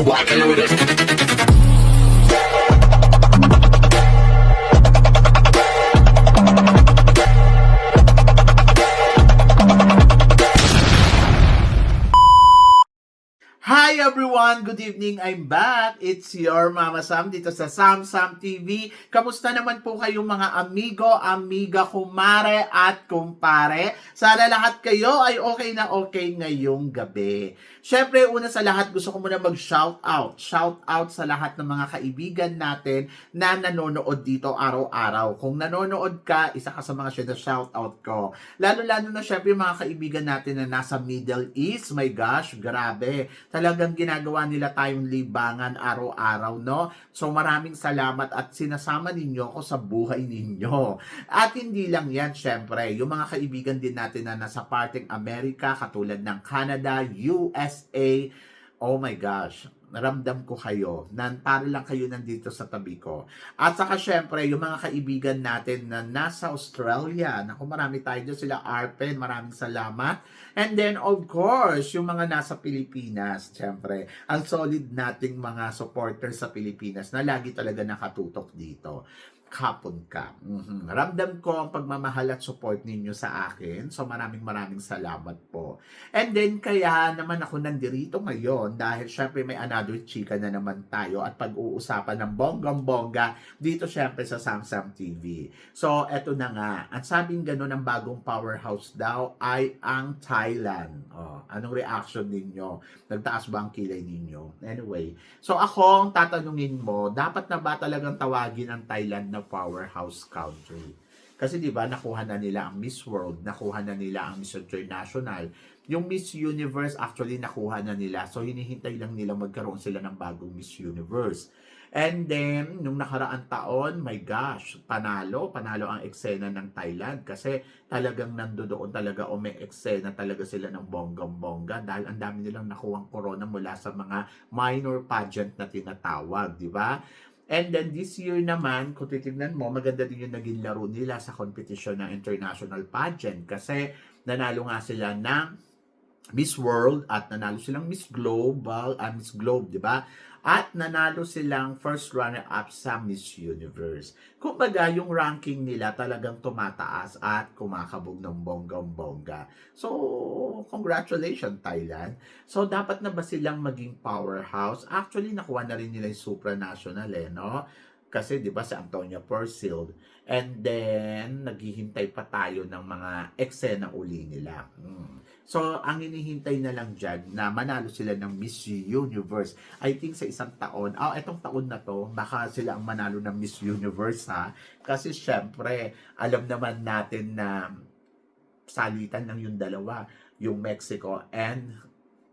walking with it. Hi everyone! Good evening! I'm back! It's your Mama Sam dito sa Sam TV. Kamusta naman po kayong mga amigo, amiga, kumare at kumpare? Sana lahat kayo ay okay na okay ngayong gabi. Syempre, una sa lahat, gusto ko muna mag-shout out. Shout out sa lahat ng mga kaibigan natin na nanonood dito araw-araw. Kung nanonood ka, isa ka sa mga shout out ko. Lalo-lalo na syempre yung mga kaibigan natin na nasa Middle East. My gosh, grabe. Talagang ginagawa nila tayong libangan araw-araw, no? So maraming salamat at sinasama ninyo ako sa buhay ninyo. At hindi lang yan, syempre, yung mga kaibigan din natin na nasa parting Amerika, katulad ng Canada, USA, oh my gosh, naramdam ko kayo, para lang kayo nandito sa tabi ko. At saka syempre, yung mga kaibigan natin na nasa Australia, naku, marami tayo dyan, sila Arpen, maraming salamat. And then, of course, yung mga nasa Pilipinas, syempre, ang solid nating mga supporters sa Pilipinas na lagi talaga nakatutok dito. Kapon ka. Ramdam ko ang pagmamahal at support ninyo sa akin. So maraming salamat po. And then kaya naman ako nandirito ngayon dahil syempre may another chika na naman tayo at pag-uusapan ng bonggang-bongga dito syempre sa Samsam TV. So eto na nga. At sabing gano'n ang bagong powerhouse daw ay ang Thailand. Anong reaction ninyo? Nagtaas ba ang kilay ninyo? Anyway. So ako, ang tatanungin mo, dapat na ba talagang tawagin ang Thailand na powerhouse country? Kasi 'di ba nakuha na nila ang Miss World, nakuha na nila ang Miss International. Yung Miss Universe actually nakuha na nila. So hinihintay lang nila magkaroon sila ng bagong Miss Universe. And then, nung nakaraang taon, my gosh, panalo ang eksena ng Thailand kasi talagang nandoon talaga o may eksena talaga sila ng bonggang-bongga dahil ang dami nilang nakuhang corona mula sa mga minor pageant na tinatawag, di ba? And then this year naman, kung titignan mo, maganda din yung naging laro nila sa competition ng international pageant kasi nanalo nga sila ng Miss World at nanalo silang Miss Global, Miss Globe, di ba? At nanalo silang first runner-up sa Miss Universe. Kumbaga, yung ranking nila talagang tumataas at kumakabog ng bonggang-bongga. So, congratulations Thailand. So, dapat na ba silang maging powerhouse? Actually, nakuha na rin nila yung supranational no? Kasi 'di ba si Antonia Persil. And then naghihintay pa tayo ng mga eksena uli nila. So ang hinihintay na lang diyan na manalo sila ng Miss Universe. I think sa isang taon, etong taon na to, baka sila ang manalo ng Miss Universe ha. Kasi syempre, alam naman natin na salitan lang yung dalawa, yung Mexico and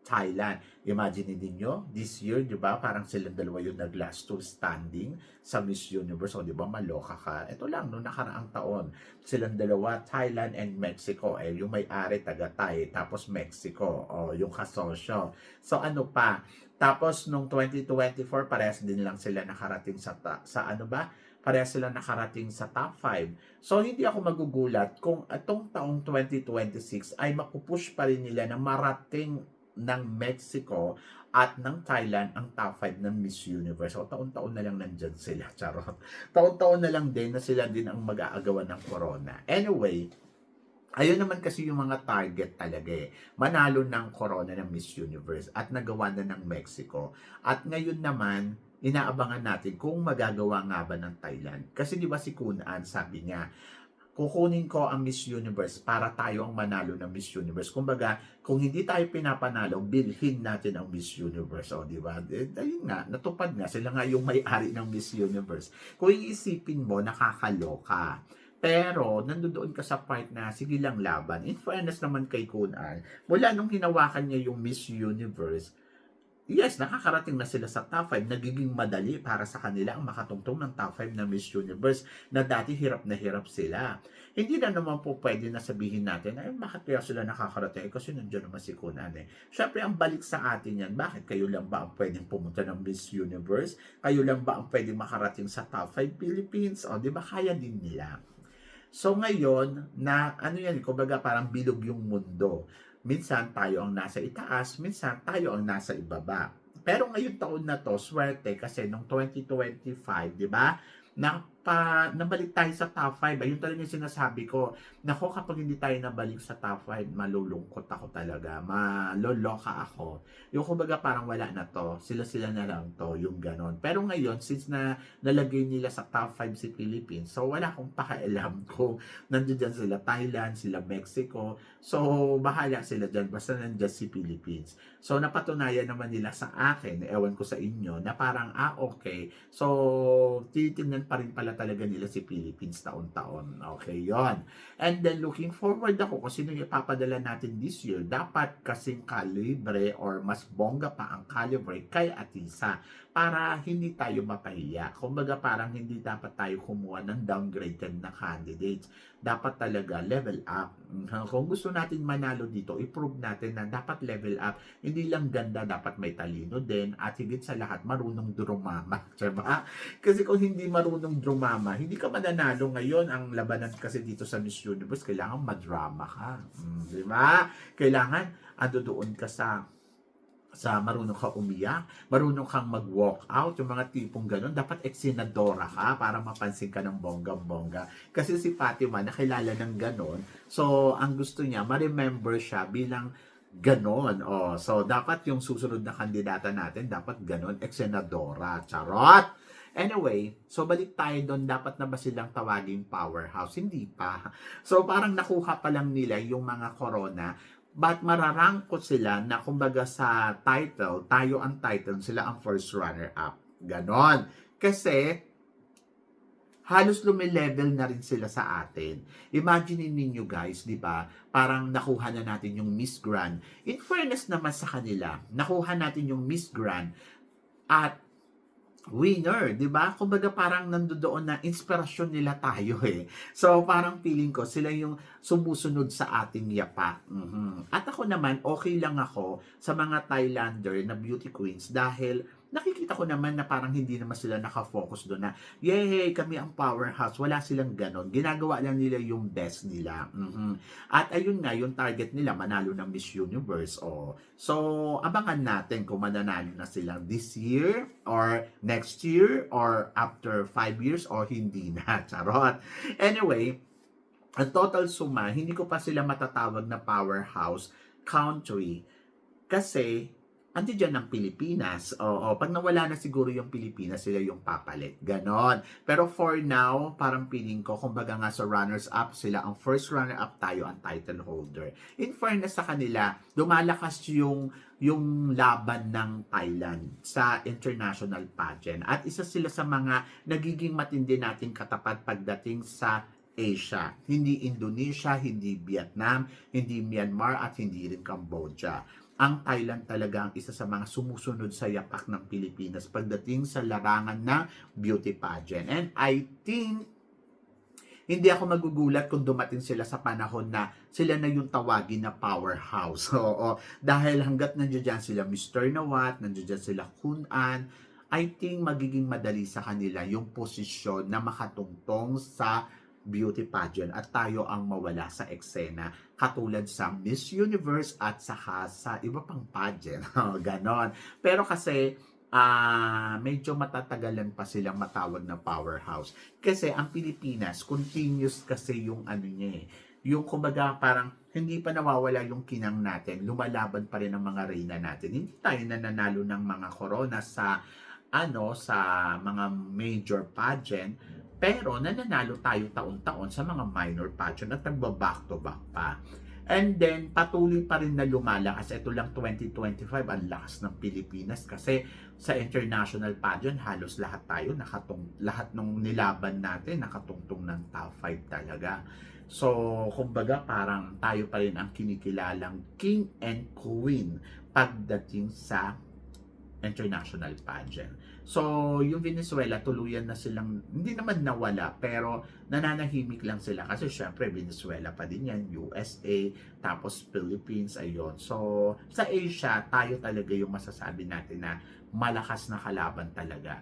Thailand. Imagine din nyo, this year, di ba, parang silang dalawa yung nag-last two standing sa Miss Universe. O, di ba, maloka ka. Ito lang, no, nakaraang taon, silang dalawa, Thailand and Mexico. Yung may-ari, taga-Thai, tapos Mexico, yung kasosyo. So, ano pa? Tapos, nung 2024, parehas din lang sila nakarating sa ano ba? Parehas sila nakarating sa top 5. So, hindi ako magugulat kung itong taong 2026 ay mapupush pa rin nila na marating ng Mexico at ng Thailand ang top 5 ng Miss Universe. O taon-taon na lang nandyan sila, charot. Taon-taon na lang din na sila din ang mag-aagawan ng corona. Anyway, ayun naman kasi yung mga target talaga manalo ng corona ng Miss Universe at nagawa na ng Mexico. At ngayon naman, inaabangan natin kung magagawa nga ba ng Thailand. Kasi di ba si Kun An sabi niya, kukunin ko ang Miss Universe para tayo ang manalo ng Miss Universe. Kumbaga, kung hindi tayo pinapanalo, bilhin natin ang Miss Universe. O, di ba? Ayun nga, natupad nga. Sila nga yung may-ari ng Miss Universe. Kung iisipin mo, nakakaloka. Pero, nandoon ka sa part na, sige lang laban. In fairness naman kay Kunan, mula nung hinawakan niya yung Miss Universe, yes, nakakarating na sila sa top 5. Nagiging madali para sa kanila ang makatungtong ng top 5 na Miss Universe na dati hirap na hirap sila. Hindi na naman po pwede na sabihin natin, ay bakit kaya sila nakakarating? Kasi nandiyan naman si Kunan Siyempre, ang balik sa atin yan, bakit kayo lang ba ang pwedeng pumunta ng Miss Universe? Kayo lang ba ang pwedeng makarating sa top 5 Philippines? O, di ba kaya din nila? So ngayon, na ano yan, kumbaga parang bilog yung mundo. Minsan tayo ang nasa itaas, minsan tayo ang nasa ibaba. Pero ngayon taon na 'to, swerte kasi nung 2025, 'di ba, nabalik tayo sa top 5. Ayun talaga yung sinasabi ko. Naku, kapag hindi tayo nabalik sa top 5, malulungkot ako talaga. Maloloka ako. Yung kumbaga parang wala na 'to. Sila-sila na lang 'to, yung gano'n. Pero ngayon, since na nalagay nila sa top 5 si Philippines, so wala akong pakialam kung nandiyan sila Thailand, sila Mexico. So, bahala sila dyan. Basta nandiyan si Philippines. So, napatunayan naman nila sa akin, ewan ko sa inyo, na parang, okay. So, titignan pa rin pala talaga nila si Philippines taon-taon. Okay, yon. And then, looking forward ako kung sino yung ipapadala natin this year. Dapat kasing kalibre or mas bongga pa ang kalibre kay Atisa para hindi tayo mapahiya. Kumbaga, parang hindi dapat tayo kumuha ng downgraded na candidates. Dapat talaga level up. Kung gusto natin manalo dito, i-prove natin na dapat level up. Hindi lang ganda, dapat may talino din. At higit sa lahat, marunong drumama. Diba? Kasi kung hindi marunong drumama, hindi ka mananalo ngayon. Ang labanan kasi dito sa Miss Universe, kailangan madrama ka. Diba? Kailangan doon ka sa marunong ka umiyak, marunong kang mag-walk out, yung mga tipong ganun, dapat eksenadora ka para mapansin ka ng bongga-bongga. Kasi si Fatima nakilala ng ganun, so ang gusto niya, ma-remember siya bilang ganon. So dapat yung susunod na kandidata natin, dapat ganon, eksenadora, charot! Anyway, so balik tayo doon, dapat na ba silang tawaging powerhouse? Hindi pa. So parang nakuha pa lang nila yung mga corona, but mararangkot sila na kumbaga sa title, tayo ang title, sila ang first runner-up. Ganon. Kasi, halos lumilevel na rin sila sa atin. Imagine ninyo guys, di ba? Parang nakuha na natin yung Miss Grand. In fairness naman sa kanila, nakuha natin yung Miss Grand at winner, 'di ba? Kumbaga parang nandoon na inspirasyon nila tayo eh. So parang feeling ko sila yung sumusunod sa ating yapak. At ako naman okay lang ako sa mga Thailander na beauty queens dahil nakikita ko naman na parang hindi naman sila nakafocus doon na yay, kami ang powerhouse. Wala silang ganon. Ginagawa lang nila yung best nila. At ayun nga, yung target nila, manalo ng Miss Universe. So, abangan natin kung mananalo na sila this year or next year or after 5 years or hindi na. Charot. Anyway, ang total suma, hindi ko pa sila matatawag na powerhouse country kasi andiyan ang Pilipinas. Pag nawala na siguro yung Pilipinas, sila yung papalit. Ganon. Pero for now, parang feeling ko, kumbaga nga sa runners-up, sila ang first runner-up, tayo ang title holder. In fairness sa kanila, lumalakas yung laban ng Thailand sa international pageant. At isa sila sa mga nagiging matindi nating katapat pagdating sa Asia. Hindi Indonesia, hindi Vietnam, hindi Myanmar, at hindi rin Cambodia. Ang Thailand talaga ang isa sa mga sumusunod sa yapak ng Pilipinas pagdating sa larangan ng beauty pageant. And I think, hindi ako magugulat kung dumating sila sa panahon na sila na yung tawagin na powerhouse. Dahil hanggat nandiyan sila Mr. Nawat, nandiyan sila Kun-an, I think magiging madali sa kanila yung posisyon na makatungtong sa beauty pageant at tayo ang mawala sa eksena katulad sa Miss Universe at saka sa iba pang pageant. Ganon. Pero kasi medyo matatagalan pa silang matawag na powerhouse. Kasi ang Pilipinas, continuous kasi yung ano niya eh. Yung kumbaga parang hindi pa nawawala yung kinang natin. Lumalaban pa rin ang mga reyna natin. Hindi tayo nananalo ng mga corona sa sa mga major pageant. Pero nananalo tayo taon-taon sa mga minor pageant at nagba-back to back pa. And then, patuloy pa rin na lumalakas. Ito lang 2025, ang lakas ng Pilipinas kasi sa international pageant, halos lahat tayo, lahat ng nilaban natin, nakatungtong ng top 5 talaga. So, kumbaga, parang tayo pa rin ang kinikilalang king and queen pagdating sa international pageant. So, yung Venezuela, tuluyan na silang, hindi naman nawala, pero nananahimik lang sila. Kasi syempre, Venezuela pa din yan, USA, tapos Philippines, ayun. So, sa Asia, tayo talaga yung masasabi natin na malakas na kalaban talaga.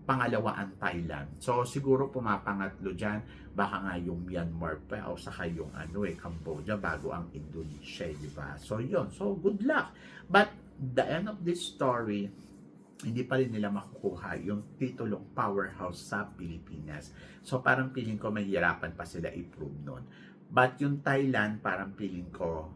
Pangalawa ang Thailand. So, siguro pumapangatlo dyan, baka nga yung Myanmar pa, o saka yung Cambodia, bago ang Indonesia, di ba? So, yun. So, good luck. But, the end of this story, hindi pa rin nila makukuha yung titulong powerhouse sa Pilipinas. So parang feeling ko mahirapan pa sila i-prove nun. But yung Thailand, parang feeling ko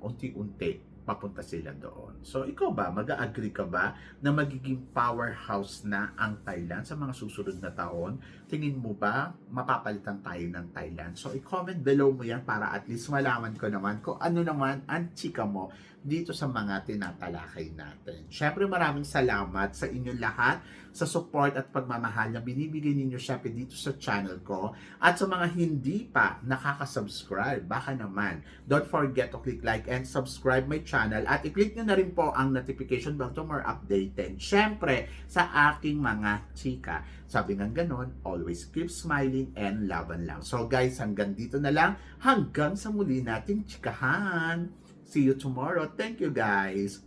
unti-unti papunta sila doon. So ikaw ba, mag-agree ka ba na magiging powerhouse na ang Thailand sa mga susunod na taon? Tingin mo ba mapapalitan tayo ng Thailand? So i-comment below mo yan para at least malaman ko naman kung ano naman ang chika mo dito sa mga tinatalakay natin. Syempre maraming salamat sa inyong lahat sa support at pagmamahal na binibigay ninyo syempre dito sa channel ko. At sa mga hindi pa nakaka-subscribe, baka naman, don't forget to click like and subscribe my channel at i-click nyo na rin po ang notification bell to more updated. Syempre, sa aking mga chika. Sabi nga ganon, always keep smiling and laban lang. So guys, hanggang dito na lang. Hanggang sa muli nating chikahan. See you tomorrow. Thank you guys.